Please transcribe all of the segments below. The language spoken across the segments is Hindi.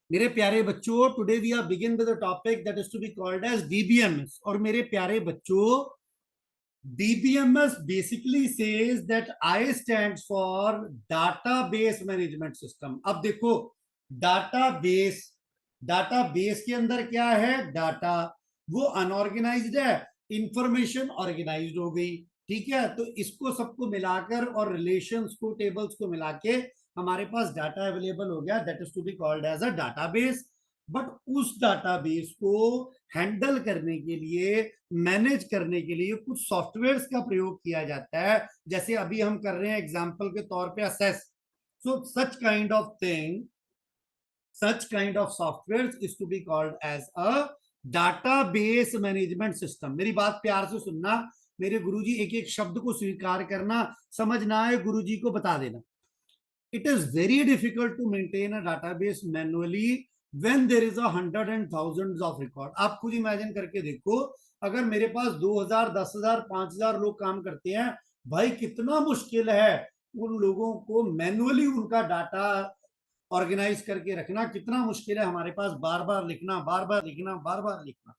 मेरे प्यारे बच्चों, today we are begin with a topic that is to be called as DBMS. और मेरे प्यारे बच्चों, DBMS basically says that I stands for database management system। अब देखो, database database के अंदर क्या है? डाटा। वो अनऑर्गेनाइज्ड है, इंफॉर्मेशन ऑर्गेनाइज्ड हो गई। ठीक है, तो इसको सबको मिलाकर और रिलेशंस को, टेबल्स को मिला के हमारे पास डाटा अवेलेबल हो गया, that is to be called as a database. But उस डाटाबेस को हैंडल करने के लिए, मैनेज करने के लिए कुछ सॉफ्टवेयर्स का प्रयोग किया जाता है। जैसे अभी हम कर रहे हैं एग्जांपल के तौर पे assess. So such kind of software is to be called as a database management system। मेरी बात प्यार से सुनना, मेरे गुरुजी एक एक शब्द को स्वीकार करना, समझ ना आए गुरुजी को बता देना। It is very difficult to maintain a database manually when there is a hundred and thousands of record। आप खुद इमेजिन करके देखो, अगर मेरे पास 2000, 10,000, 5,000 लोग काम करते हैं, भाई कितना मुश्किल है उन लोगों को मैनुअली उनका डाटा ऑर्गेनाइज करके रखना। कितना मुश्किल है हमारे पास बार बार लिखना, बार बार लिखना, बार बार लिखना।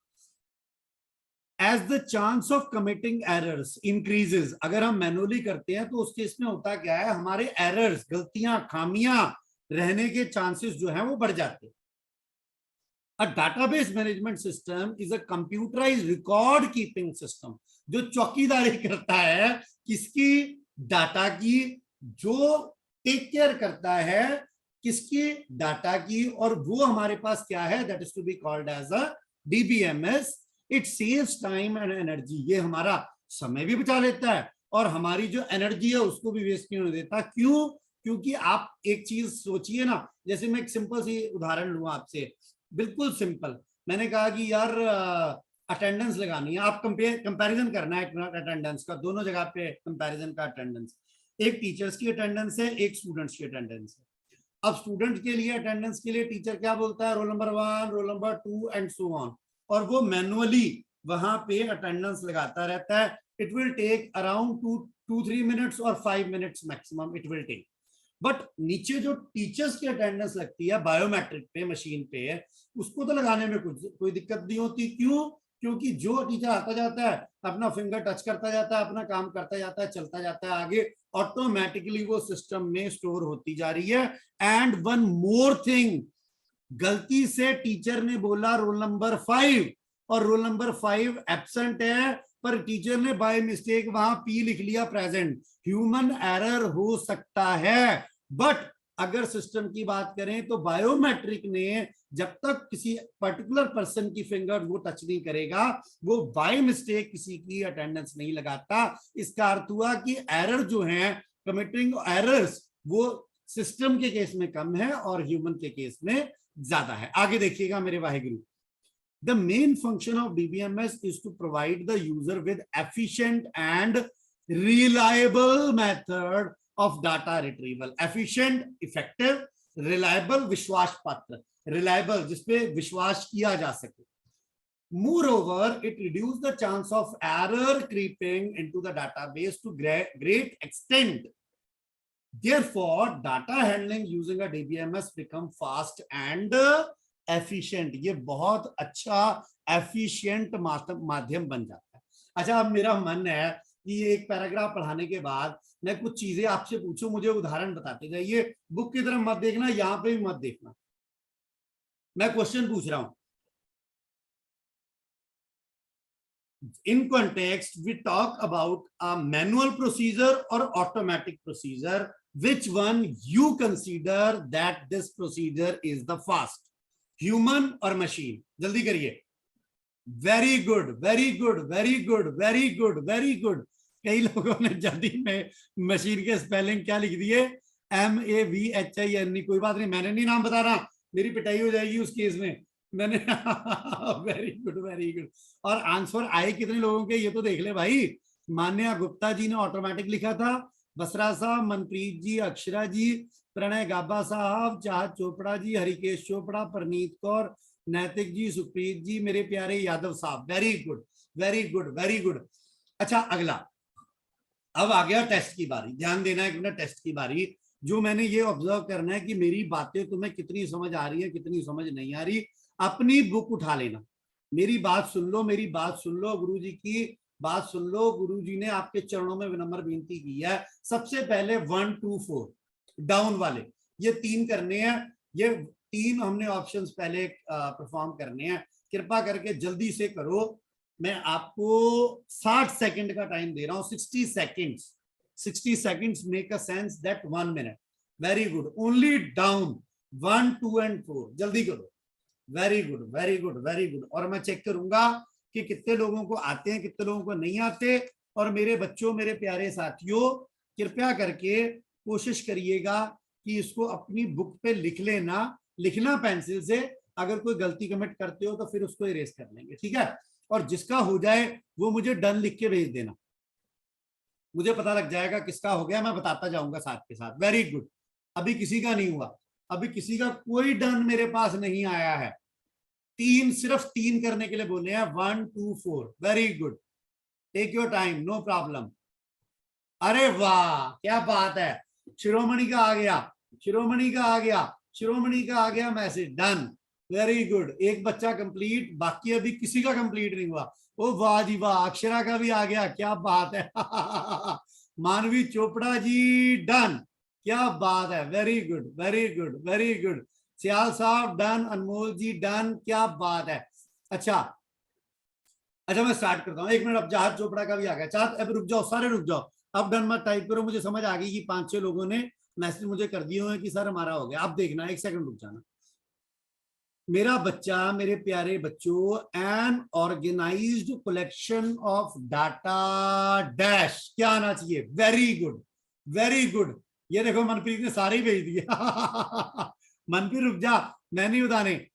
As the chance of committing errors increases, अगर हम मैनुअली करते हैं तो उस केस में होता क्या है, हमारे एरर्स, गलतियां, खामियां रहने के चांसेस जो है वो बढ़ जाते हैं। A database management system is a computerize record keeping system, जो चौकीदारी करता है किसकी? डाटा की। जो टेक केयर करता है किसकी? डाटा की। और वो हमारे पास क्या है? That is to be called as a DBMS. It saves time and energy, ये हमारा समय भी बचा लेता है और हमारी जो एनर्जी है उसको भी वेस्ट नहीं होने देता। क्यों? क्योंकि आप एक चीज सोचिए ना, जैसे मैं एक सिंपल सी उदाहरण लूँ आपसे, बिल्कुल सिंपल। मैंने कहा कि यार अटेंडेंस लगानी है, आप कंपैरिजन करना है अटेंडेंस का, दोनों जगह पे कंपैरिजन का अटेंडेंस। एक टीचर्स की अटेंडेंस है, एक स्टूडेंट्स की अटेंडेंस है। अब स्टूडेंट के लिए अटेंडेंस के लिए टीचर क्या बोलता है? Roll number 1, roll number 2 and so on. और वो मैनुअली वहां पे अटेंडेंस लगाता रहता है। It will take around 2-3 minutes और 5 minutes maximum it will take. But नीचे जो टीचर्स की अटेंडेंस लगती है बायोमेट्रिक पे, मशीन पे, उसको तो लगाने में कोई दिक्कत नहीं होती। क्यों? क्योंकि जो टीचर आता जाता है अपना फिंगर टच करता जाता है, अपना काम करता जाता है, चलता जाता है आगे, ऑटोमेटिकली वो सिस्टम में स्टोर होती जा रही है। एंड वन मोर थिंग, गलती से टीचर ने बोला रोल नंबर 5 और रोल नंबर 5 एब्सेंट है, पर टीचर ने बाय मिस्टेक वहां पी लिख लिया प्रेजेंट, ह्यूमन एरर हो सकता है। बट अगर सिस्टम की बात करें तो बायोमेट्रिक ने जब तक किसी पर्टिकुलर पर्सन की फिंगर वो टच नहीं करेगा, वो बाय मिस्टेक किसी की अटेंडेंस नहीं लगाता। इसका अर्थ हुआ कि एरर जो है, कमिटिंग एरर्स, वो सिस्टम के केस में कम है और ह्यूमन के केस में ज्यादा है। आगे देखिएगा मेरे Waheguru. The main function of DBMS is to provide the user with efficient and reliable method of data retrieval। efficient, effective, reliable, विश्वास पात्र, reliable जिसपे विश्वास किया जा सके। Moreover, it reduces the chance of error creeping into the database to great extent। Therefore, data handling using a DBMS become fast and efficient। ये बहुत अच्छा एफिशिएंट माध्यम बन जाता है। अच्छा, अब मेरा मन है कि ये एक पैराग्राफ पढ़ाने के बाद मैं कुछ चीजें आपसे पूछूं, मुझे उदाहरण बताते जाइए। बुक की तरफ मत देखना, यहां पे भी मत देखना, मैं क्वेश्चन पूछ रहा हूं। In context, we talk about a manual procedure or automatic procedure। Which one you consider that this procedure is the fast, human or machine? जल्दी करिए। Very good, very good, very good, very good, very good. कई लोगों ने जल्दी में मशीन के स्पेलिंग क्या लिख दिए? MAVHIN। कोई बात नहीं, मैंने नहीं नाम बता रहा, मेरी पिटाई हो जाएगी उस केस में। मैंने वेरी गुड, वेरी गुड। और आंसर आए कितने लोगों के ये तो देख ले भाई। मान्या गुप्ता जी ने ऑटोमेटिक लिखा था, बसरा साहब, मनप्रीत जी, अक्षरा जी, प्रणय गाबा साहब, चाहत चोपड़ा जी, हरिकेश चोपड़ा, परनीत कौर, नैतिक जी, सुप्रीत जी, मेरे प्यारे यादव साहब, very good, very good, very good. अच्छा, अगला, अब आ गया टेस्ट की बारी। ध्यान देना एक मिनट, टेस्ट की बारी। जो मैंने ये ऑब्जर्व करना है कि मेरी बातें तुम्हें कितनी समझ आ रही है, कितनी समझ नहीं आ रही। अपनी बुक उठा लेना, मेरी बात सुन लो, मेरी बात सुन लो, गुरु जी की बात सुन लो। गुरु जी ने आपके चरणों में विनम्र विनती की है। सबसे पहले 1 2 4 डाउन वाले ये 3 करने हैं। ये 3 हमने ऑप्शंस पहले परफॉर्म करने हैं। कृपा करके जल्दी से करो। मैं आपको 60 सेकंड का टाइम दे रहा हूं। 60 seconds, 60 seconds make a sense that 1 minute. Very good. Only down 1 2 and 4. जल्दी करो। Very good, very good, very good. और मैं चेक करूंगा कि कितने लोगों को आते हैं, कितने लोगों को नहीं आते। और मेरे बच्चों, मेरे प्यारे साथियों, कृपया करके कोशिश करिएगा कि इसको अपनी बुक पे लिख लेना, लिखना पेंसिल से। अगर कोई गलती कमिट करते हो तो फिर उसको इरेज कर लेंगे, ठीक है। और जिसका हो जाए वो मुझे डन लिख के भेज देना, मुझे पता लग जाएगा किसका हो गया, मैं बताता जाऊंगा साथ के साथ। Very good. अभी किसी का नहीं हुआ, अभी किसी का कोई डन मेरे पास नहीं आया है। 3, सिर्फ 3 करने के लिए बोले हैं। 1 2 4। Very good, take your time, no problem. अरे वाह, क्या बात है। शिरोमणि का आ गया, शिरोमणि का आ गया, शिरोमणि का आ गया मैसेज, डन। वेरी गुड, एक बच्चा कंप्लीट, बाकी अभी किसी का कंप्लीट नहीं हुआ। ओ वाह जी वाह, अक्षरा का भी आ गया, क्या बात है। मानवी चोपड़ा जी डन, क्या बात है। Very good, very good, very good. Sial साहब डन, अनमोल जी डन, क्या बात है। अच्छा अच्छा, मैं स्टार्ट करता हूँ। 1 मिनट, अब जहाज चोपड़ा का भी आ गया। चाहत अब रुक जाओ, सारे रुक जाओ। अब डन मत टाइप करो, मुझे समझ आ गई कि 5-6 लोगों ने मैसेज मुझे कर दिए हुए कि सर हमारा हो गया। अब देखना, 1 सेकंड रुक जाना। मेरा बच्चा, मेरे प्यारे बच्चों, an organized collection of data dash क्या आना चाहिए। Very good, very good. ये देखो मनप्रीत ने सारे ही भेज दिए। मनप्रीत रुक जा, मैं नहीं बताने।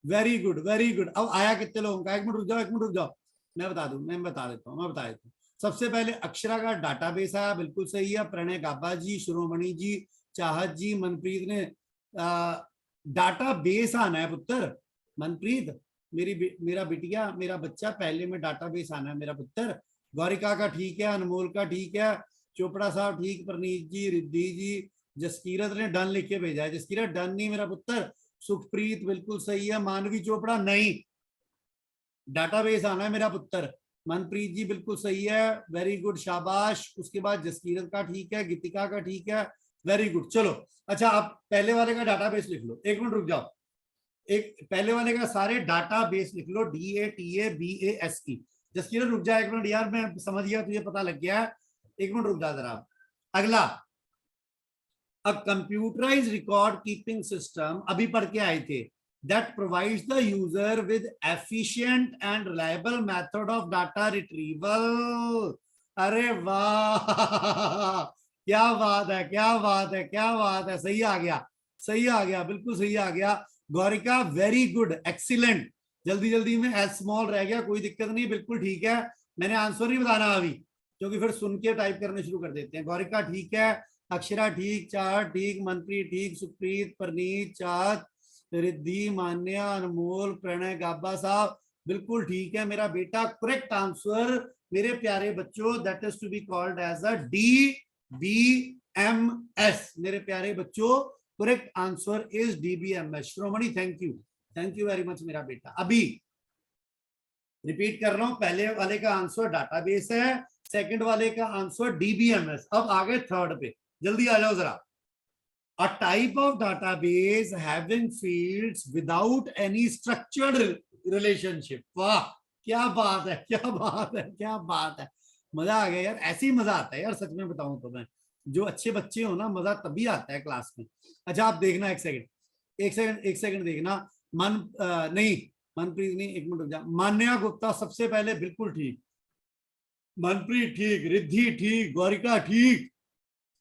Very good, very good. अब आया कितने लोगों का, 1 मिनट रुक जाओ, 1 मिनट रुक जाओ। मैं बता दूं, मैं बता देता हूँ, मैं बता देता हूँ। सबसे पहले अक्षरा का डाटाबेस आया, बिल्कुल सही है। प्रणय गाबा जी, शिरोमणि जी, चाहत जी, मनप्रीत ने डाटा बेस आना है पुत्र। मनप्रीत, मेरा बिटिया, मेरा बच्चा, पहले में डाटा बेस आना है मेरा पुत्र। गौरिका का ठीक है, अनमोल का ठीक है, चोपड़ा साहब ठीक, प्रनीत जी, रिद्धि जी, जसकीरत ने डन लिख के भेजा है। जसकीरत डन नहीं मेरा पुत्र। सुखप्रीत बिल्कुल सही है। मानवी चोपड़ा नहीं, डाटाबेस आना है मेरा पुत्र। मनप्रीत जी बिल्कुल सही है, वेरी गुड, शाबाश। उसके बाद जसकीरत का ठीक है, गीतिका का ठीक है, वेरी गुड। चलो अच्छा, आप पहले वाले का डाटाबेस लिख लो। 1 मिनट रुक जाओ, एक पहले वाले का सारे डाटा बेस लिख लो, DATABAS। जसकीरत रुक जा 1 मिनट यार, मैं समझ गया, तुझे पता लग गया है। 1 मिनट रुक जा जरा। अगला, a computerized record keeping system, अभी पढ़ के आए थे, that provides the user with efficient and reliable method of data retrieval। अरे वाह, क्या बात है, क्या बात है, क्या बात है। सही आ गया, सही आ गया, बिल्कुल सही आ गया। Gaurika very good, excellent. जल्दी जल्दी में एस स्मॉल रह गया, कोई दिक्कत नहीं, बिल्कुल ठीक है। मैंने आंसर नहीं बताना अभी, क्योंकि फिर सुन के टाइप करने शुरू कर देते हैं। गौरिका ठीक है, अक्षरा ठीक, चार ठीक, मनप्रीत ठीक, सुप्रीत, परनीत, चाहत, रिद्धि, मान्या, अनमोल, प्रणय, गाबा साहब बिल्कुल ठीक है। मेरा बेटा करेक्ट आंसर मेरे प्यारे बच्चों, that is to be called as a DBMS। मेरे प्यारे बच्चों, correct answer is DBMS। Shromani thank you, thank you very much मेरा बेटा। अभी रिपीट कर रहा हूं, पहले वाले का आंसर डाटाबेस है, सेकंड वाले का आंसर DBMS। अब आ गए थर्ड पे, जल्दी आ जाओ जरा। A type of database having fields without any structured relationship। वाह, क्या बात है, क्या बात है, क्या बात है। मजा आ गया यार, ऐसे ही मजा आता है यार, सच में बताऊं तो मैं, जो अच्छे बच्चे हो ना, मजा तभी आता है क्लास में। अच्छा आप देखना, 1 सेकंड, 1 सेकंड, 1 सेकंड देखना। नहीं, मनप्रीत नहीं, 1 मिनट रुक जा। मान्या गुप्ता सबसे पहले बिल्कुल ठीक, मनप्रीत ठीक, रिद्धि ठीक, गौरिका ठीक,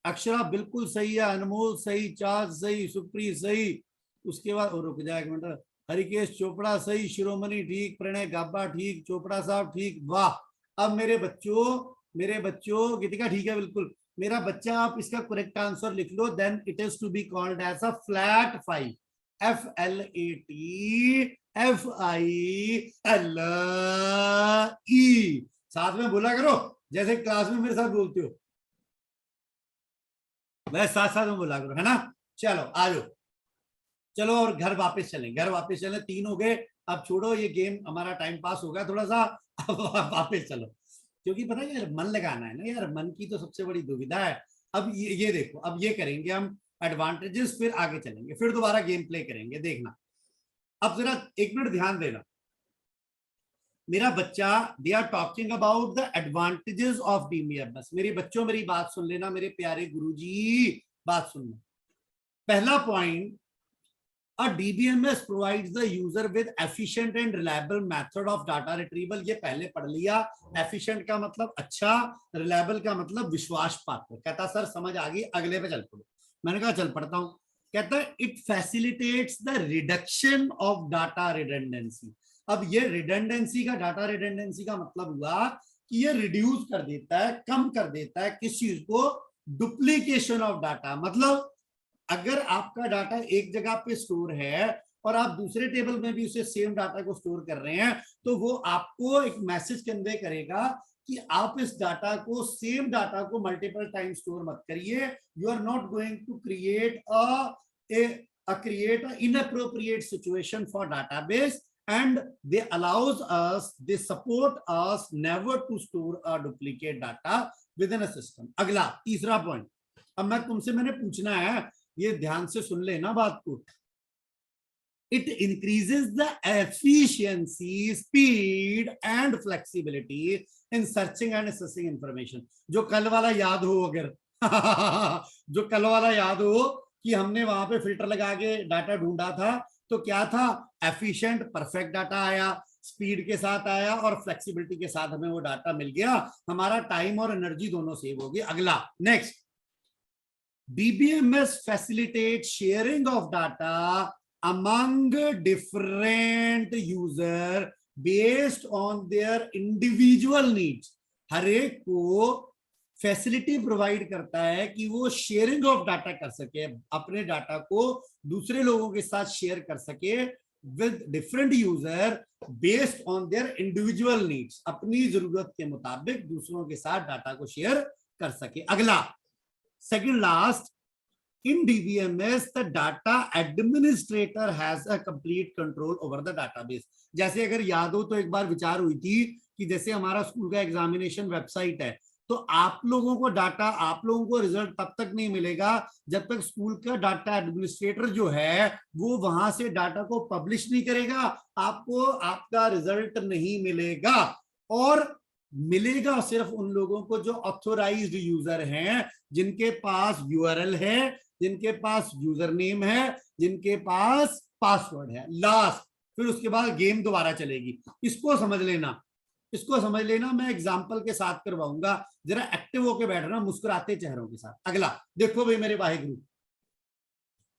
अक्षरा बिल्कुल सही है, अनमोल सही, चार्ज सही, सुप्रीत सही। उसके बाद और रुक जाए 1 मिनट, हरिकेश चोपड़ा सही, शिरोमणि ठीक, प्रणय गाबा ठीक, चोपड़ा साहब ठीक, वाह। अब मेरे बच्चों गीतिका ठीक है बिल्कुल। मेरा बच्चा, आप इसका करेक्ट आंसर लिख लो, then it is to be called as a flat 5। FLATFILE। साथ में बोला करो, जैसे क्लास में मेरे साथ बोलते हो। वह साथ साथ में बोला करो, है ना। चलो आ जाओ, चलो और घर वापस चलें, घर वापस चलें, 3 हो गए। अब छोड़ो ये गेम, हमारा टाइम पास हो गया थोड़ा सा। अब वापस चलो, क्योंकि पता है यार मन लगाना है ना यार, मन की तो सबसे बड़ी दुविधा है। अब ये देखो, अब ये करेंगे हम एडवांटेजेस, फिर आगे चलेंगे, फिर दोबारा गेम प्ले करेंगे, देखना। अब जरा 1 मिनट ध्यान देना, मेरा बच्चा, they are talking about the advantages of DBMS. मेरे बच्चों मेरी बात सुन लेना, मेरे प्यारे गुरुजी बात सुनना। पहला point, a DBMS provides the user with efficient and reliable method of data retrieval। ये पहले पढ़ लिया। efficient का मतलब अच्छा, reliable का मतलब विश्वास पात्र। कहता सर समझ आ गई, अगले पे चल पड़ो। मैंने कहा चल पढ़ता हूं। कहता है it facilitates the reduction of data redundancy। अब ये redundancy का, data redundancy का मतलब हुआ कि ये रिड्यूस कर देता है, कम कर देता है किस चीज को, डुप्लीकेशन ऑफ डाटा। मतलब अगर आपका डाटा एक जगह पे स्टोर है और आप दूसरे टेबल में भी उसे सेम डाटा को स्टोर कर रहे हैं, तो वो आपको एक मैसेज कन्वे करेगा कि आप इस डाटा को, सेम डाटा को मल्टीपल टाइम स्टोर मत करिए। You are not going to create a inappropriate situation for database, and they allows us, they support us never to store a duplicate data within a system। अगला तीसरा पॉइंट, अब मैं तुमसे, मैंने पूछना है, ये ध्यान से सुन लेना बात को। It increases the efficiency, speed and flexibility in searching and accessing information। जो कल वाला याद हो अगर जो कल वाला याद हो कि हमने वहां पे फिल्टर लगा के डाटा ढूंढा था, तो क्या था, एफिशिएंट परफेक्ट डाटा आया, स्पीड के साथ आया और फ्लेक्सिबिलिटी के साथ हमें वो डाटा मिल गया, हमारा टाइम और एनर्जी दोनों सेव होगी। अगला next, DBMS facilitates sharing of data among different user based on their individual needs। हर एक को फैसिलिटी प्रोवाइड करता है कि वो शेयरिंग ऑफ डाटा कर सके, अपने डाटा को दूसरे लोगों के साथ शेयर कर सके with different user based on their individual needs. अपनी जरूरत के मुताबिक दूसरों के साथ डाटा को शेयर कर सके। अगला second last, in DBMS the data administrator has a complete control over the database। जैसे अगर याद हो तो एक बार विचार हुई थी कि जैसे हमारा स्कूल का एग्जामिनेशन वेबसाइट है, तो आप लोगों को डाटा, आप लोगों को रिजल्ट तब तक नहीं मिलेगा जब तक स्कूल का डाटा एडमिनिस्ट्रेटर जो है वो वहां से डाटा को पब्लिश नहीं करेगा, आपको आपका रिजल्ट नहीं मिलेगा। और मिलेगा सिर्फ उन लोगों को जो ऑथोराइज्ड यूजर हैं, जिनके पास यूआरएल है, जिनके पास यूजर नेम है, जिनके पास पासवर्ड है। लास्ट, फिर उसके बाद गेम दोबारा चलेगी। इसको समझ लेना, इसको समझ लेना, मैं एग्जांपल के साथ करवाऊंगा, जरा एक्टिव होके बैठना मुस्कुराते चेहरों के साथ। अगला देखो भाई मेरे Waheguru,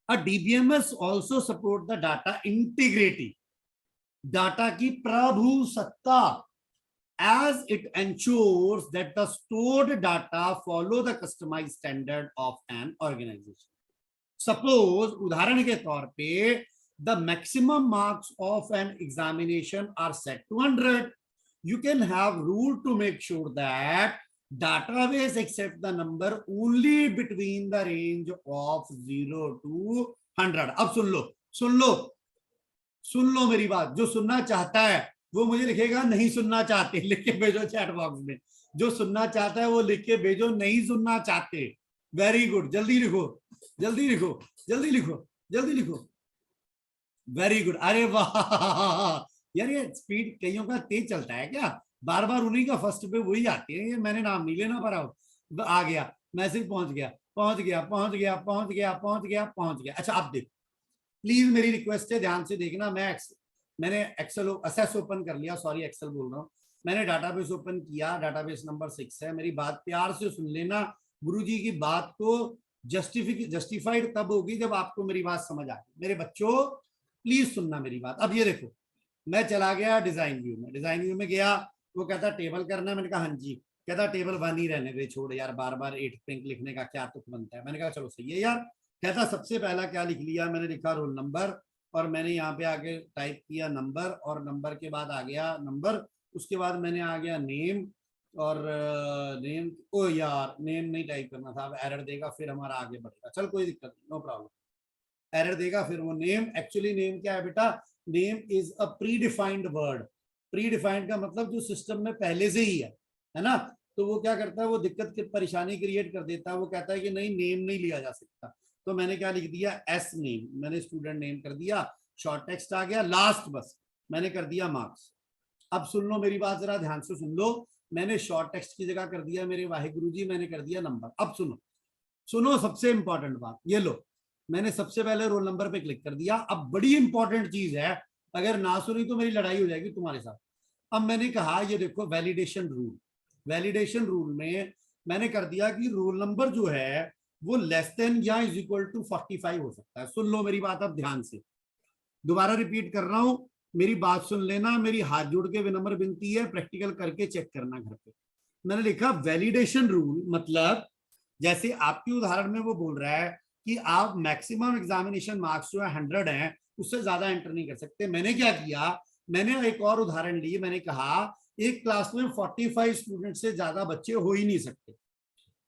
a DBMS also support the data integrity, data की प्रभु सत्ता, as it ensures that the stored data follow the customized standard of an organization। Suppose उदाहरण के तौर पे the maximum marks of an examination are set to 100, you can have rule to make sure that database accept the number only between the range of 0 to 100। अब सुन लो, सुन लो, सुन लो मेरी बात। जो सुनना चाहता है वो मुझे लिखेगा, नहीं सुनना चाहते लिख के भेजो चैट बॉक्स में। जो सुनना चाहता है वो लिख के भेजो, नहीं सुनना चाहते। वेरी गुड, जल्दी लिखो, जल्दी लिखो, जल्दी लिखो, जल्दी लिखो। वेरी गुड, अरे वाह यार, ये स्पीड कईयों का तेज चलता है क्या, बार बार उन्हीं का फर्स्ट पे वही आते हैं। मैंने नाम नहीं लेना पड़ा, आ गया मैसेज, पहुंच गया, पहुंच गया, पहुंच गया, पहुंच गया, पहुंच गया, पहुंच गया। अच्छा आप देखो, प्लीज मेरी रिक्वेस्ट है, ध्यान से देखना। मैंने एक्सेल असेस ओपन कर लिया, सॉरी एक्सेल बोल रहा हूँ, मैंने डाटाबेस ओपन किया, डाटाबेस नंबर 6 है। मेरी बात प्यार से सुन लेना, गुरुजी की बात को जस्टिफाइड तब होगी जब आपको मेरी बात समझ आ गई। मेरे बच्चों प्लीज सुनना मेरी बात। अब ये देखो, मैं चला गया डिजाइन व्यू में, डिजाइन व्यू में गया, वो कहता टेबल करना, मैंने कहा हाँ जी, कहता टेबल 1 ही रहने दे, छोड़ यार, बार बार 8 पिंक लिखने का क्या तुक बनता है। मैंने कहा चलो सही है यार। कहता सबसे पहला क्या लिख लिया, मैंने लिखा रोल नंबर, और मैंने यहाँ पे आगे टाइप किया नंबर, और नंबर के बाद आ गया नंबर, उसके बाद मैंने आ गया नेम, और नेम, ओ यार नेम नहीं टाइप करना था, अब एरर देगा फिर हमारा आगे बढ़ेगा। चल कोई दिक्कत नहीं, नो प्रॉब्लम। एरर देगा फिर वो नेम, एक्चुअली नेम क्या है बेटा, name is a pre defined word. Pre defined का मतलब जो सिस्टम में पहले से ही है ना। तो वो क्या करता है, वो दिक्कत की परेशानी क्रिएट कर देता है, वो कहता है कि नहीं नेम नहीं लिया जा सकता। तो मैंने क्या लिख दिया, एस नेम, मैंने स्टूडेंट नेम कर दिया, शॉर्ट टेक्स्ट आ गया, लास्ट बस मैंने कर दिया मार्क्स। अब सुन लो मेरी बात, जरा ध्यान से सुन लो। मैंने शॉर्ट टेक्स्ट की जगह कर दिया मेरे वाहिगुरु जी, मैंने कर दिया नंबर। अब सुनो, सुनो सबसे इंपॉर्टेंट बात, ये लो, मैंने सबसे पहले रोल नंबर पे क्लिक कर दिया। अब बड़ी इंपॉर्टेंट चीज है, अगर ना सुनी तो मेरी लड़ाई हो जाएगी तुम्हारे साथ। अब मैंने कहा ये देखो वैलिडेशन रूल, वैलिडेशन रूल में मैंने कर दिया कि रोल नंबर जो है वो लेस देन या इज इक्वल टू 45 हो सकता है। सुन लो मेरी बात अब ध्यान से, दोबारा रिपीट कर रहा हूं, मेरी बात सुन लेना, मेरी हाथ जोड़ के विनम्र विनती है, प्रैक्टिकल करके चेक करना घर पे। मैंने लिखा वैलिडेशन रूल, मतलब जैसे आपके उदाहरण में वो बोल रहा है कि आप मैक्सिमम एग्जामिनेशन मार्क्स जो है 100 हैं, उससे ज्यादा एंटर नहीं कर सकते। मैंने क्या किया, मैंने एक और उदाहरण ली, मैंने कहा एक क्लास में 45 स्टूडेंट से ज्यादा बच्चे हो ही नहीं सकते।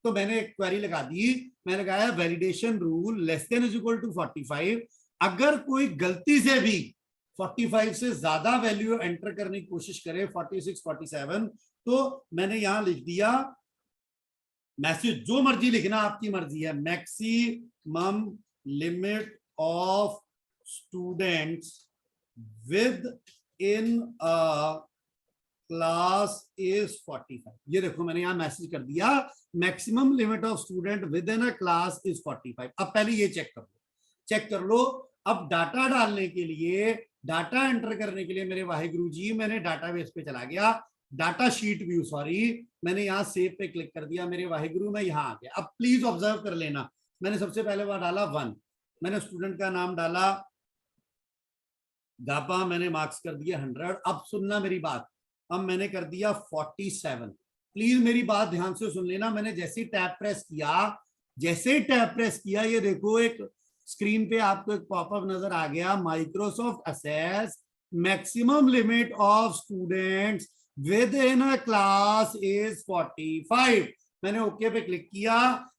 तो मैंने एक क्वेरी लगा दी, मैंने लगाया validation rule less than is equal to 45। अगर कोई गलती से भी 45 से ज्यादा वैल्यू एंटर करने की कोशिश करे, 46 47, तो मैंने यहां लिख दिया मैसेज, जो मर्जी लिखना आपकी मर्जी है, maximum limit of students with in a class is 45। ये देखो मैंने यहां मैसेज कर दिया, maximum limit of student with in a class is 45। अब पहले ये चेक कर लो, चेक कर लो। अब डाटा डालने के लिए, डाटा एंटर करने के लिए मेरे वाहिगुरु जी, मैंने डाटाबेस पे चला गया, डाटा शीट व्यू सॉरी, मैंने यहाँ सेव पे क्लिक कर दिया मेरे वाहिगुरु, मैं यहाँ आ गया। अब प्लीज ऑब्जर्व कर लेना, मैंने सबसे पहले बार डाला 1, मैंने स्टूडेंट का नाम डाला गापा, मैंने मार्क्स कर दिया 100। अब सुनना मेरी बात, अब मैंने कर दिया 47। प्लीज मेरी बात ध्यान से सुन लेना, मैंने जैसे ही टैब प्रेस किया, जैसे ही टैब प्रेस किया, ये देखो एक स्क्रीन पे आपको एक पॉपअप नजर आ गया, Microsoft assess maximum limit of students with in a class is 45। मैंने ओके पे क्लिक किया।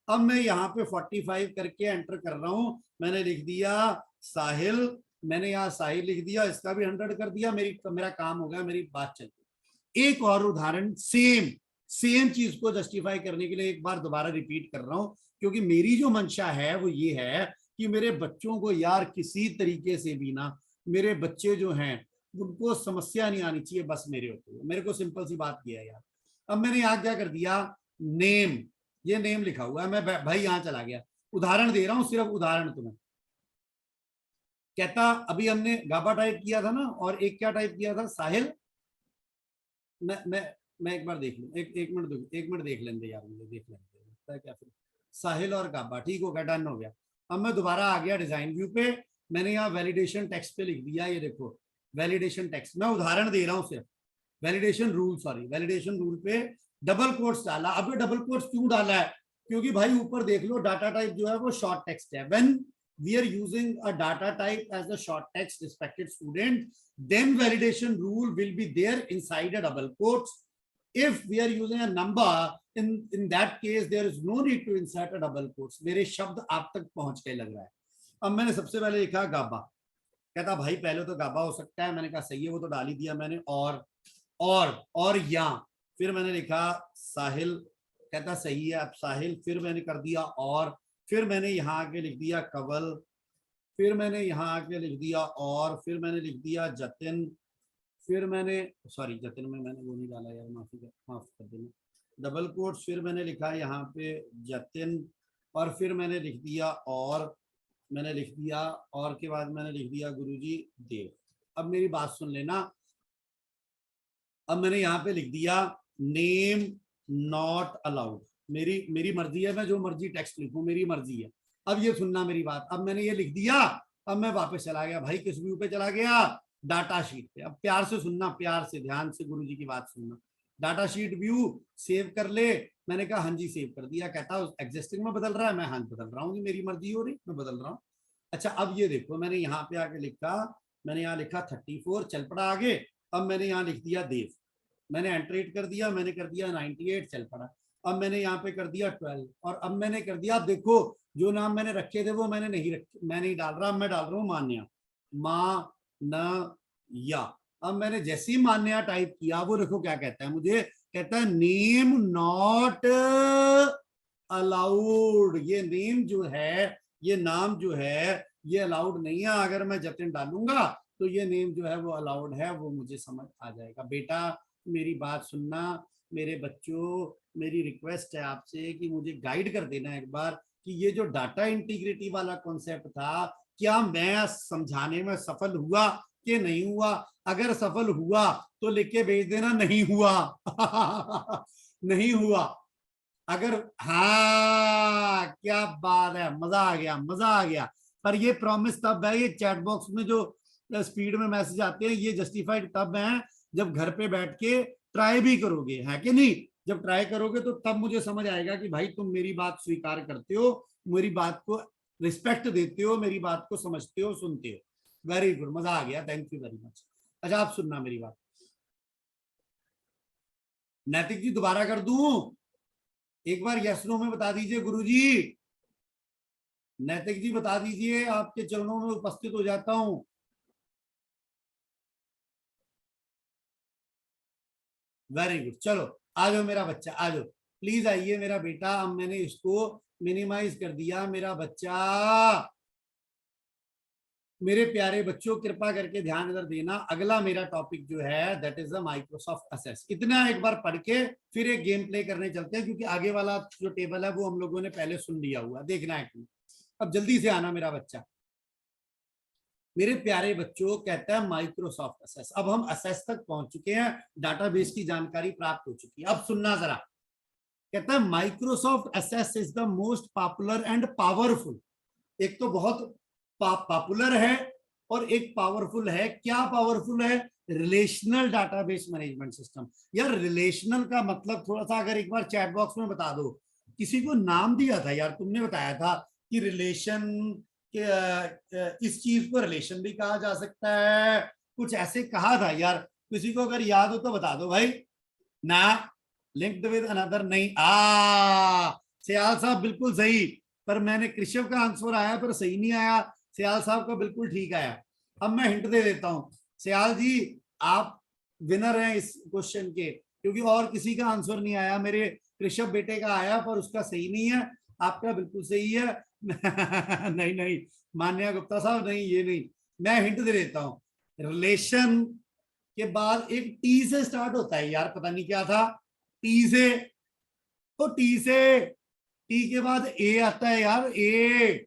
अब मैं यहाँ पे 45 करके एंटर कर रहा हूं, मैंने लिख दिया साहिल, मैंने यहाँ साहिल लिख दिया, इसका भी 100 कर दिया, मेरा काम हो गया, मेरी बात चल गई। एक और उदाहरण सेम सेम चीज को जस्टिफाई करने के लिए एक बार दोबारा रिपीट कर रहा हूं, क्योंकि मेरी जो मंशा है वो ये है कि मेरे बच्चों को यार किसी तरीके से भी ना, मेरे बच्चे जो हैं उनको समस्या नहीं आनी चाहिए, बस मेरे होते, मेरे को सिंपल सी बात किया यार। अब मैंने यहाँ क्या कर दिया, नेम, ये नेम लिखा हुआ है, मैं भाई यहाँ चला गया, उदाहरण दे रहा हूँ, सिर्फ उदाहरण तुम्हें। कहता अभी हमने गाबा टाइप किया था ना, और एक क्या टाइप किया था, साहिल। मैं एक बार देख लूं, एक मिनट, एक मिनट देख लेंगे यार, मुझे देख लेंगे क्या फिर, साहिल और गाबा, ठीक हो गया, डन हो गया। अब मैं दोबारा आ गया डिजाइन व्यू पे, मैंने यहाँ वैलिडेशन टेक्स्ट पे लिख दिया, ये देखो वैलिडेशन टेक्स्ट, मैं उदाहरण दे रहा हूँ सिर्फ, validation rule sorry, validation rule पे डबल कोट्स डाला। अब ये डबल कोट्स क्यों डाला है, क्योंकि भाई ऊपर देख लो डाटा टाइप जो है वो शॉर्ट टेक्स्ट है। When we are using a data type as a short text, respected student, then validation rule will be there inside a double quotes. If we are using a number, in that case there is no need to insert a double quotes। मेरे शब्द आप तक पहुंच के लग रहा है। अब मैंने सबसे पहले लिखा गाबा, कहता भाई पहले तो गाबा हो सकता है, मैंने कहा सही है, वो तो डाल ही दिया मैंने, और या, फिर मैंने लिखा साहिल, कहता सही है, अब साहिल, फिर मैंने कर दिया, और फिर मैंने यहाँ आके लिख दिया कवल, फिर मैंने यहाँ आके लिख दिया, और फिर मैंने लिख दिया जतिन, फिर मैंने सॉरी जतिन में मैंने वो नहीं डाला यार, माफ कर देना, डबल कोट्स, फिर मैंने लिखा यहाँ पे जतिन, और फिर मैंने लिख दिया, और मैंने लिख दिया, और के बाद मैंने लिख दिया गुरुजी देव। अब मेरी बात सुन लेना, अब मैंने यहाँ पे लिख दिया नेम नॉट अलाउड, मेरी मर्जी है, मैं जो मर्जी टेक्स्ट लिखूं, मेरी मर्जी है। अब ये सुनना मेरी बात, अब मैंने ये लिख दिया, अब मैं वापस चला गया भाई, किस व्यू पे चला गया, डाटा शीट पे। अब प्यार से सुनना, प्यार से ध्यान से गुरुजी की बात सुनना, डाटा शीट व्यू सेव कर ले, मैंने कहा हाँ जी सेव कर दिया। कहता एग्जिस्टिंग में बदल रहा है, मैं हाँ बदल रहा हूँ, मेरी मर्जी हो रही, मैं बदल रहा हूँ। अच्छा अब ये देखो, मैंने यहाँ पे आके लिखा, मैंने यहाँ लिखा 34, चल पड़ा आगे। अब मैंने यहाँ लिख दिया देव, मैंने एंट्रेट कर दिया, मैंने कर दिया 98, चल पड़ा। अब मैंने यहाँ पे कर दिया 12 और अब मैंने कर दिया, अब देखो जो नाम मैंने रखे थे वो मैंने नहीं रखे, मैं नहीं डाल रहा, मैं डाल रहा हूँ मान्या, मा न या। अब मैंने जैसे ही मान्या टाइप किया वो देखो क्या कहता है मुझे, कहता है नेम नॉट अलाउड। ये नेम जो है, ये नाम जो है ये अलाउड नहीं है। अगर मैं जतिन डालूंगा तो ये नेम जो है वो अलाउड है, वो मुझे समझ आ जाएगा। बेटा मेरी बात सुनना, मेरे बच्चों, मेरी रिक्वेस्ट है आपसे कि मुझे गाइड कर देना एक बार कि ये जो डाटा इंटीग्रिटी वाला कॉन्सेप्ट था, क्या मैं समझाने में सफल हुआ कि नहीं हुआ? अगर सफल हुआ तो लिख के भेज देना नहीं हुआ। नहीं हुआ। अगर हाँ, क्या बात है, मजा आ गया, मजा आ गया। पर ये प्रॉमिस तब है, ये चैट बॉक्स में जो स्पीड में मैसेज आते हैं ये जस्टिफाइड तब है जब घर पे बैठ के ट्राई भी करोगे, है कि नहीं? जब ट्राई करोगे तो तब मुझे समझ आएगा कि भाई तुम मेरी बात स्वीकार करते हो, मेरी बात को रिस्पेक्ट देते हो, मेरी बात को समझते हो, सुनते हो। वेरी गुड, मजा आ गया, थैंक यू वेरी मच। अच्छा आप सुनना मेरी बात। नैतिक जी दोबारा कर दूं? एक बार यस नो में बता दीजिए गुरुजी। नैतिक जी बता दीजिए, आपके चरणों में उपस्थित हो जाता हूं। वेरी गुड, चलो आ जाओ मेरा बच्चा, आ जाओ प्लीज, आइए मेरा बेटा। अब मैंने इसको मिनिमाइज कर दिया। मेरा बच्चा, मेरे प्यारे बच्चों, कृपा करके ध्यान इधर देना। अगला मेरा टॉपिक जो है that is the Microsoft assess. इतना एक बार पढ़ के फिर एक गेम प्ले करने चलते हैं, क्योंकि आगे वाला जो टेबल है वो हम लोगों ने पहले सुन लिया हुआ, देखना है कि अब जल्दी से आना मेरा बच्चा। मेरे प्यारे बच्चों, कहता है माइक्रोसॉफ्ट असेस। अब हम असेस तक पहुंच चुके हैं, डाटाबेस की जानकारी प्राप्त हो चुकी है। अब सुनना जरा, कहता है Microsoft assess is the most popular and powerful. एक तो बहुत पॉपुलर है और एक पावरफुल है। क्या पावरफुल है? Relational database management system. यार रिलेशनल का मतलब थोड़ा सा अगर एक बार चैट बॉक्स में बता दो। किसी को नाम दिया था यार, तुमने बताया था कि रिलेशन के इस चीज को रिलेशन भी कहा जा सकता है, कुछ ऐसे कहा था यार। किसी को अगर याद हो तो बता दो भाई। ना लिंक्ड विद अनदर, नहीं। सियाल साहब बिल्कुल सही, पर मैंने कृषव का आंसर आया पर सही नहीं आया। सियाल साहब का बिल्कुल ठीक आया। अब मैं हिंट दे देता हूं, सियाल जी आप विनर हैं इस क्वेश्चन के, क्योंकि और किसी का आंसर नहीं आया। मेरे कृषभ बेटे का आया पर उसका सही नहीं है, आपका बिल्कुल सही है। नहीं नहीं, मान्या गुप्ता साहब नहीं, ये नहीं। मैं हिंट दे देता हूं, रिलेशन के बाद एक टी से स्टार्ट होता है यार, पता नहीं क्या था। टी से, तो टी से, टी के बाद ए आता है यार, ए।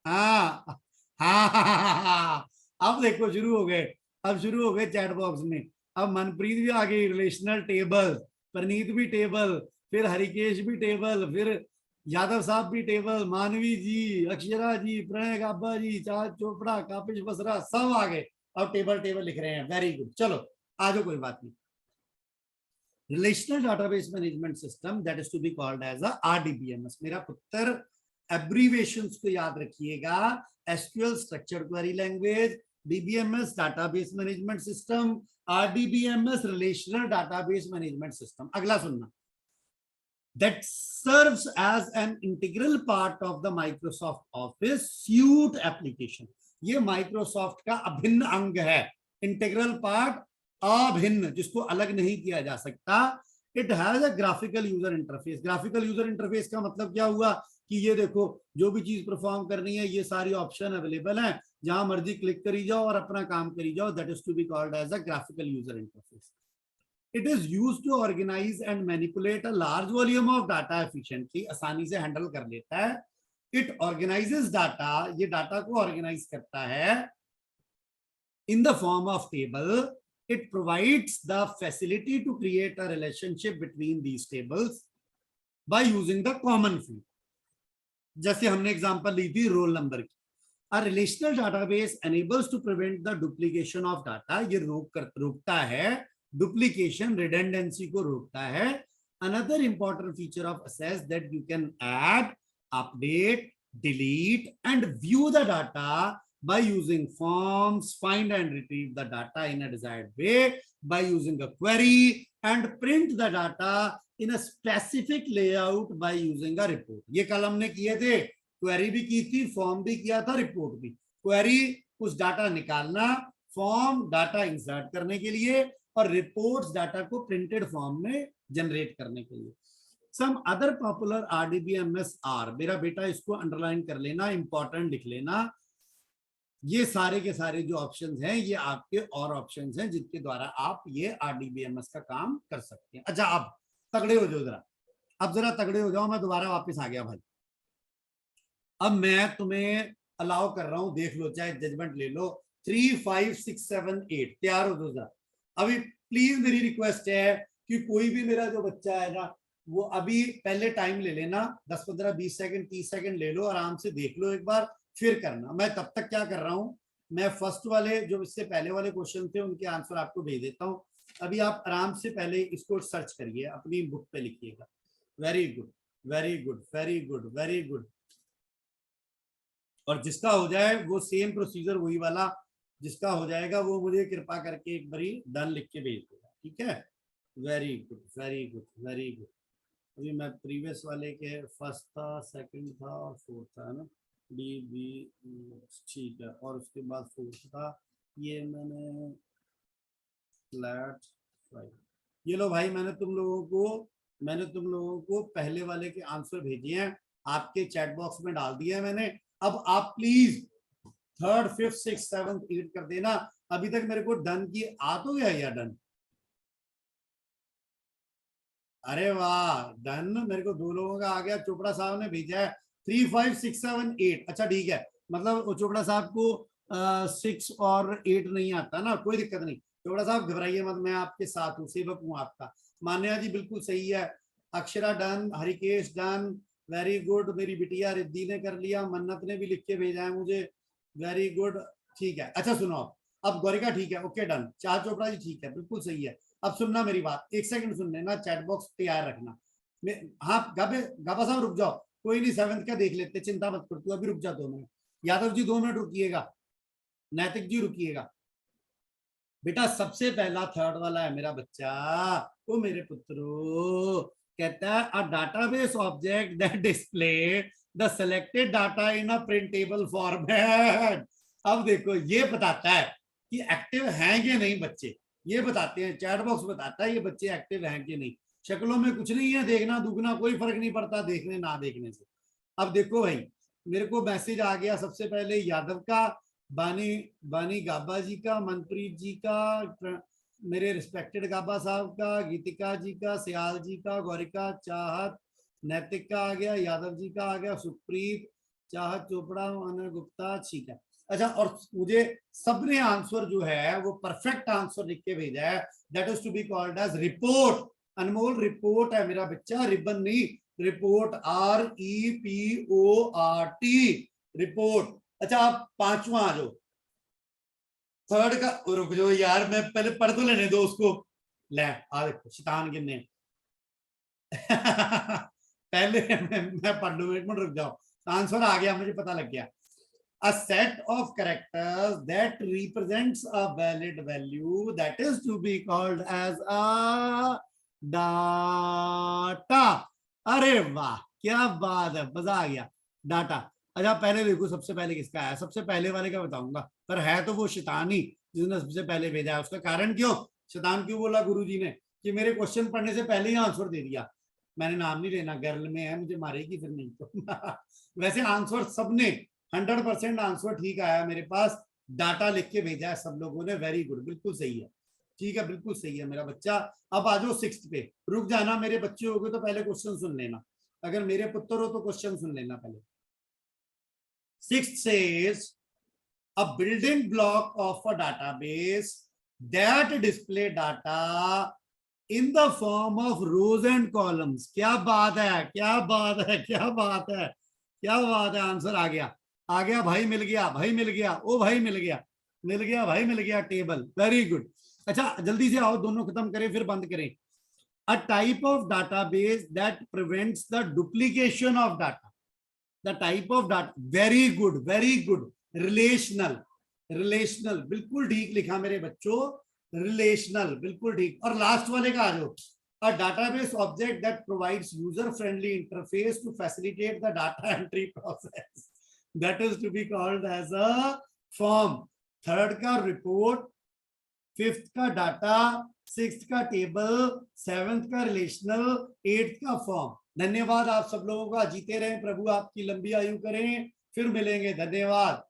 हाँ हाँ, अब देखो शुरू हो गए, अब शुरू हो गए चैट बॉक्स में। अब मनप्रीत भी आ गई, रिलेशनल टेबल, प्रनीत भी टेबल, फिर हरिकेश भी टेबल, फिर यादव साहब भी टेबल, मानवी जी, अक्षरा जी, प्रणय गाबा जी, चार चोपड़ा, कापिश बसरा, सब आ गए। अब टेबल टेबल लिख रहे हैं, वेरी गुड। चलो आ जाओ, कोई बात नहीं। Relational database management system that is to be called as RDBMS। मेरा पुत्र एब्रीवेशंस को याद रखिएगा। SQL structured query language, DBMS database management system, RDBMS relational database management system. अगला सुनना, that serves as an integral part of the Microsoft Office suite application। ये माइक्रोसॉफ्ट का अभिन्न अंग है, इंटीग्रल पार्ट, अभिन्न, जिसको अलग नहीं किया जा सकता। It has a graphical user interface. Graphical user interface का मतलब क्या हुआ कि ये देखो जो भी चीज परफॉर्म करनी है ये सारी ऑप्शन अवेलेबल है, जहां मर्जी क्लिक करी जाओ और अपना काम करी जाओ। That is to be called as a graphical user interface. It is used to organize and manipulate a large volume of data efficiently। आसानी से हैंडल कर लेता है। It organizes data, ये डाटा को ऑर्गेनाइज करता है in the form of table। It provides the facility to create a relationship between these tables by using the common field। जैसे हमने एग्जांपल ली थी रोल नंबर की। A relational database enables to prevent the duplication of data। ये रोकता है डुप्लीकेशन, रिडेंडेंसी को रोकता है। Another important feature of Access that you can add, update, delete and view the data by using forms, find and retrieve the data in a desired way by using a query, and print the data in a specific layout by using a report. ये कल हमने किए थे, क्वेरी भी की थी, फॉर्म भी किया था, रिपोर्ट भी। क्वेरी उस डाटा निकालना, फॉर्म डाटा इंसर्ट करने के लिए, और रिपोर्ट्स डाटा को प्रिंटेड फॉर्म में जनरेट करने के लिए। Some other popular RDBMS are, मेरा बेटा इसको अंडरलाइन कर लेना, इंपॉर्टेंट लिख लेना। ये सारे के सारे जो ऑप्शंस हैं ये आपके और ऑप्शंस हैं जिनके द्वारा आप ये आरडीबीएमएस का काम कर सकते हैं। अच्छा, अब तगड़े हो जाओ जरा, अब जरा तगड़े हो जाओ, मैं दोबारा वापस आ गया भाई। अब मैं तुम्हें अलाउ कर रहा हूं, देख लो, चाहे जजमेंट ले लो। 3, 5, 6, 7, 8 तैयार हो जाओ जरा। अभी प्लीज मेरी रिक्वेस्ट है कि कोई भी मेरा जो बच्चा है ना, वो अभी पहले टाइम ले लेना, 10, 15, 20 सेकंड, 30 सेकंड ले लो, आराम से देख लो एक बार, फिर करना। मैं तब तक क्या कर रहा हूं, मैं फर्स्ट वाले जो इससे पहले वाले क्वेश्चन थे उनके आंसर आपको भेज देता हूं। अभी आप आराम से पहले इसको सर्च करिए, अपनी बुक पे लिखिएगा। Very good, very good, very good, very good. और जिसका हो जाए वो सेम प्रोसीजर वही वाला, जिसका हो जाएगा वो मुझे कृपा करके एक बारी डन लिख के भेज देगा, ठीक है। Very good, very good, very good. अभी मैं प्रीवियस वाले के फर्स्ट था, सेकंड था और फोर्थ था, है ना, डी बी, ठीक है, और उसके बाद फोर्थ था, ये मैंने फ्लैट 5। ये लो भाई, मैंने तुम लोगों को पहले वाले के आंसर भेजे हैं, आपके चैट बॉक्स में डाल दिए हैं मैंने। अब आप please 3rd, 5th, 6th, 7th, 8th कर देना। अभी तक मेरे को डन की आ तो गया या डन? अरे वाह, डन। मेरे को 2 लोगों का आ गया, चोपड़ा साहब ने भेजा है 3, 5, 6, 7, 8। अच्छा ठीक है, मतलब चोपड़ा साहब को 6 और 8 नहीं आता ना, कोई दिक्कत नहीं। चोपड़ा साहब घबराइए मत, मैं आपके साथ हूँ, सेवक हूँ आपका। मान्या जी बिल्कुल सही है, Akshara done, Harikesh done, very good. मेरी बिटिया रिद्धि ने कर लिया, मन्नत ने भी लिख के भेजा है मुझे, वेरी गुड, ठीक है। अच्छा सुनो, अब गौरिका ठीक है, ओके डन। चार चोपड़ा जी ठीक है, बिल्कुल सही है। अब सुनना मेरी बात, एक सेकंड सुन लेना, चैट बॉक्स तैयार रखना। हाँ गाबा साहब रुक जाओ, कोई नहीं, 7th का देख लेते, चिंता मत कर, तू अभी रुक जा 2 मिनट। यादव जी 2 मिनट रुकिएगा, नैतिक जी रुकिएगा। बेटा सबसे पहला 3rd वाला है मेरा बच्चा, वो मेरे पुत्रो, कहता है a database object that display the selected data in a printable format. अब देखो ये बताता है कि एक्टिव हैं कि नहीं बच्चे, ये बताते हैं, चैट बॉक्स बताता है ये बच्चे एक्टिव हैं कि नहीं। शक्लों में कुछ नहीं है, देखना दुगना कोई फर्क नहीं पड़ता देखने ना देखने से। अब देखो भाई, मेरे को मैसेज आ गया सबसे पहले यादव का, बानी बानी गाबा जी का, मनप्रीत जी का, मेरे रिस्पेक्टेड गाबा साहब का, गीतिका जी का, सियाल जी का, गौरिका, चाहत, नैतिक का आ गया, यादव जी का आ गया, सुप्रीत, चाहत, चोपड़ा, अनिल गुप्ता, ठीक है। अच्छा, और मुझे सबने आंसर जो है वो परफेक्ट आंसर लिख के भेजा है, that is to be called as report. Anmol report है मेरा बच्चा, रिबन नहीं, रिपोर्ट, REPORT, रिपोर्ट। अच्छा आप 5वां आ जाओ, 3rd का रुक जाओ यार, मैं पहले पढ़ तो लेने दो उसको। ले आ देखो शैतान किन्ने पहले मैं पढ़ लूं, 1 मिनट रुक जाओ। आंसर आ गया, मुझे पता लग गया। A set of characters that represents a valid value that is to be called as a data। अरे वाह क्या बात है, मजा आ गया, डाटा। अच्छा पहले देखो सबसे पहले किसका है, सबसे पहले वाले का बताऊंगा, पर है तो वो शैतान ही जिसने सबसे पहले भेजा है। उसका कारण क्यों शैतान क्यों बोला गुरुजी ने, कि मेरे क्वेश्चन पढ़ने से पहले ही आंसर दे दिया। मैंने नाम नहीं लेना, गर्ल में है, मुझे मारेगी फिर नहीं तो वैसे आंसर सबने 100% आंसर ठीक आया मेरे पास, डाटा लिख के भेजा है सब लोगों ने, वेरी गुड, बिल्कुल सही है, ठीक है, बिल्कुल सही है मेरा बच्चा। अब आ जाओ 6th पे, रुक जाना, मेरे बच्चे हो गए तो पहले क्वेश्चन सुन लेना, अगर मेरे पुत्र हो तो क्वेश्चन सुन लेना पहले। 6th says a building block of a database that display data in the form of rows and columns। क्या बात है, क्या बात है, क्या बात है, क्या बात है, आंसर आ गया, आ गया भाई, मिल गया भाई, मिल गया, ओ भाई मिल गया, मिल गया भाई, मिल गया टेबल, वेरी गुड। अच्छा जल्दी से आओ, दोनों खत्म करें फिर बंद करें। A type of database that prevents the duplication of data, the type of data, very good, very good, relational, relational, बिल्कुल ठीक लिखा मेरे बच्चों, रिलेशनल, बिल्कुल ठीक। और लास्ट वाले का आ जाओ, a database object that provides user friendly interface to facilitate the data entry process, that is to be called as a form। Third का रिपोर्ट, फिफ्थ का डाटा, सिक्स्थ का टेबल, सेवेंथ का रिलेशनल, एट्थ का फॉर्म। धन्यवाद आप सब लोगों का, जीते रहें प्रभु, आपकी लंबी आयु करें, फिर मिलेंगे, धन्यवाद।